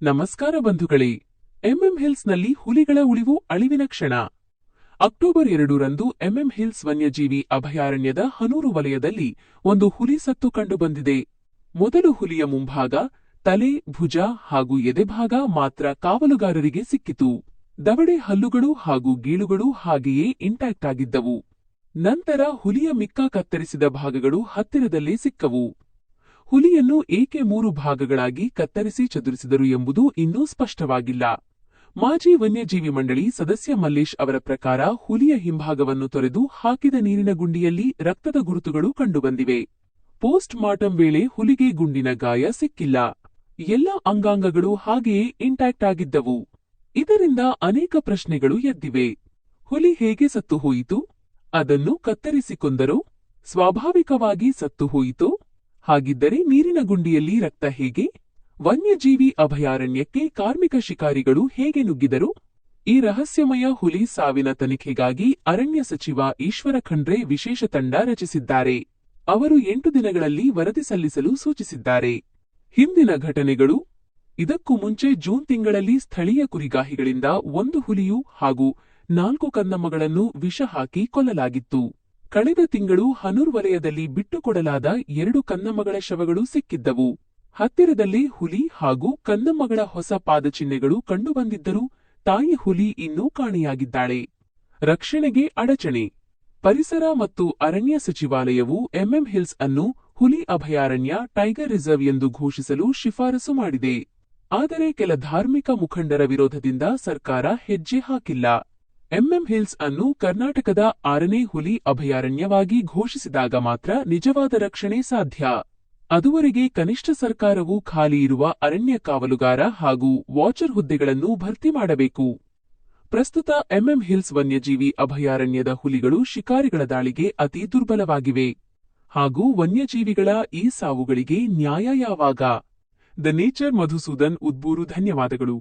ನಮಸ್ಕಾರ ಬಂಧುಗಳೇ. ಎಂಎಂ ಹಿಲ್ಸ್ನಲ್ಲಿ ಹುಲಿಗಳ ಉಳಿವು ಅಳಿವಿನ ಕ್ಷಣ. ಅಕ್ಟೋಬರ್ 2ರಂದು ಎಂಎಂ ಹಿಲ್ಸ್ ವನ್ಯಜೀವಿ ಅಭಯಾರಣ್ಯದ ಹನೂರು ವಲಯದಲ್ಲಿ ಒಂದು ಹುಲಿ ಸತ್ತು ಕಂಡುಬಂದಿದೆ. ಮೊದಲು ಹುಲಿಯ ಮುಂಭಾಗ, ತಲೆ, ಭುಜ ಹಾಗೂ ಎದೆಭಾಗ ಮಾತ್ರ ಕಾವಲುಗಾರರಿಗೆ ಸಿಕ್ಕಿತು. ದವಡೆ ಹಲ್ಲುಗಳು ಹಾಗೂ ಗೀಳುಗಳು ಹಾಗೆಯೇ ಇಂಟ್ಯಾಕ್ಟ್ ಆಗಿದ್ದವು. ನಂತರ ಹುಲಿಯ ಮಿಕ್ಕ ಕತ್ತರಿಸಿದ ಭಾಗಗಳು ಹತ್ತಿರದಲ್ಲೇ ಸಿಕ್ಕವು. ಹುಲಿಯನ್ನು ಏಕೆ 3 ಭಾಗಗಳಾಗಿ ಕತ್ತರಿಸಿ ಚದುರಿಸಿದರು ಎಂಬುದು ಇನ್ನೂ ಸ್ಪಷ್ಟವಾಗಿಲ್ಲ. ಮಾಜಿ ವನ್ಯಜೀವಿ ಮಂಡಳಿ ಸದಸ್ಯ ಮಲ್ಲೇಶ್ ಅವರ ಪ್ರಕಾರ ಹುಲಿಯ ಹಿಂಭಾಗವನ್ನು ತೊರೆದು ಹಾಕಿದ ನೀರಿನ ಗುಂಡಿಯಲ್ಲಿ ರಕ್ತದ ಗುರುತುಗಳು ಕಂಡುಬಂದಿವೆ. ಪೋಸ್ಟ್ ಮಾರ್ಟಂ ವೇಳೆ ಹುಲಿಗೆ ಗುಂಡಿನ ಗಾಯ ಸಿಕ್ಕಿಲ್ಲ. ಎಲ್ಲ ಅಂಗಾಂಗಗಳು ಹಾಗೆಯೇ ಇಂಟ್ಯಾಕ್ಟ್ ಆಗಿದ್ದವು. ಇದರಿಂದ ಅನೇಕ ಪ್ರಶ್ನೆಗಳು ಎದ್ದಿವೆ. ಹುಲಿ ಹೇಗೆ ಸತ್ತು ಹೋಯಿತು? ಅದನ್ನು ಕತ್ತರಿಸಿ ಕೊಂದರೋ? ಸ್ವಾಭಾವಿಕವಾಗಿ ಸತ್ತು ಹೋಯಿತೋ? ಹಾಗಿದ್ದರೆ ನೀರಿನ ಗುಂಡಿಯಲ್ಲಿ ರಕ್ತ ಹೇಗೆ? ವನ್ಯಜೀವಿ ಅಭಯಾರಣ್ಯಕ್ಕೆ ಕಾರ್ಮಿಕ ಶಿಕಾರಿಗಳು ಹೇಗೆ ನುಗ್ಗಿದರು? ಈ ರಹಸ್ಯಮಯ ಹುಲಿ ಸಾವಿನ ತನಿಖೆಗಾಗಿ ಅರಣ್ಯ ಸಚಿವ ಈಶ್ವರ ಖಂಡ್ರೆ ವಿಶೇಷ ತಂಡ ರಚಿಸಿದ್ದಾರೆ. ಅವರು 8 ದಿನಗಳಲ್ಲಿ ವರದಿ ಸಲ್ಲಿಸಲು ಸೂಚಿಸಿದ್ದಾರೆ. ಹಿಂದಿನ ಘಟನೆಗಳು. ಇದಕ್ಕೂ ಮುಂಚೆ ಜೂನ್ ತಿಂಗಳಲ್ಲಿ ಸ್ಥಳೀಯ ಕುರಿಗಾಹಿಗಳಿಂದ 1 ಹುಲಿಯು ಹಾಗೂ 4 ಕಂದಮ್ಮಗಳನ್ನು ವಿಷ ಹಾಕಿ ಕೊಲ್ಲಲಾಗಿತ್ತು. ಕಳೆದ ತಿಂಗಳು ಹನೂರ್ ವಲಯದಲ್ಲಿ ಬಿಟ್ಟುಕೊಡಲಾದ 2 ಕಂದಮ್ಮಗಳ ಶವಗಳು ಸಿಕ್ಕಿದ್ದವು. ಹತ್ತಿರದಲ್ಲಿ ಹುಲಿ ಹಾಗೂ ಕಂದಮ್ಮಗಳ ಹೊಸ ಪಾದಚಿಹ್ನೆಗಳು ಕಂಡುಬಂದಿದ್ದರೂ ತಾಯಿ ಹುಲಿ ಇನ್ನೂ ಕಾಣೆಯಾಗಿದ್ದಾಳೆ. ರಕ್ಷಣೆಗೆ ಅಡಚಣೆ. ಪರಿಸರ ಮತ್ತು ಅರಣ್ಯ ಸಚಿವಾಲಯವು ಎಂಎಂ ಹಿಲ್ಸ್ ಅನ್ನು ಹುಲಿ ಅಭಯಾರಣ್ಯ ಟೈಗರ್ ರಿಸರ್ವ್ ಎಂದು ಘೋಷಿಸಲು ಶಿಫಾರಸು ಮಾಡಿದೆ. ಆದರೆ ಕೆಲ ಧಾರ್ಮಿಕ ಮುಖಂಡರ ವಿರೋಧದಿಂದ ಸರ್ಕಾರ ಹೆಜ್ಜೆ ಹಾಕಿಲ್ಲ. ಎಂಎಂ ಹಿಲ್ಸ್ ಅನ್ನು ಕರ್ನಾಟಕದ 6ನೇ ಹುಲಿ ಅಭಯಾರಣ್ಯವಾಗಿ ಘೋಷಿಸಿದಾಗ ಮಾತ್ರ ನಿಜವಾದ ರಕ್ಷಣೆ ಸಾಧ್ಯ. ಅದುವರೆಗೆ ಕನಿಷ್ಠ ಸರ್ಕಾರವು ಖಾಲಿ ಇರುವ ಅರಣ್ಯ ಕಾವಲುಗಾರ ಹಾಗೂ ವಾಚರ್ ಹುದ್ದೆಗಳನ್ನು ಭರ್ತಿ ಮಾಡಬೇಕು. ಪ್ರಸ್ತುತ ಎಂಎಂ ಹಿಲ್ಸ್ ವನ್ಯಜೀವಿ ಅಭಯಾರಣ್ಯದ ಹುಲಿಗಳು ಶಿಕಾರಿಗಳ ದಾಳಿಗೆ ಅತಿ ದುರ್ಬಲವಾಗಿವೆ. ಹಾಗೂ ವನ್ಯಜೀವಿಗಳ ಈ ಸಾವುಗಳಿಗೆ ನ್ಯಾಯ ಯಾವಾಗ? The nature Madhusudan Udburu. ಧನ್ಯವಾದಗಳು.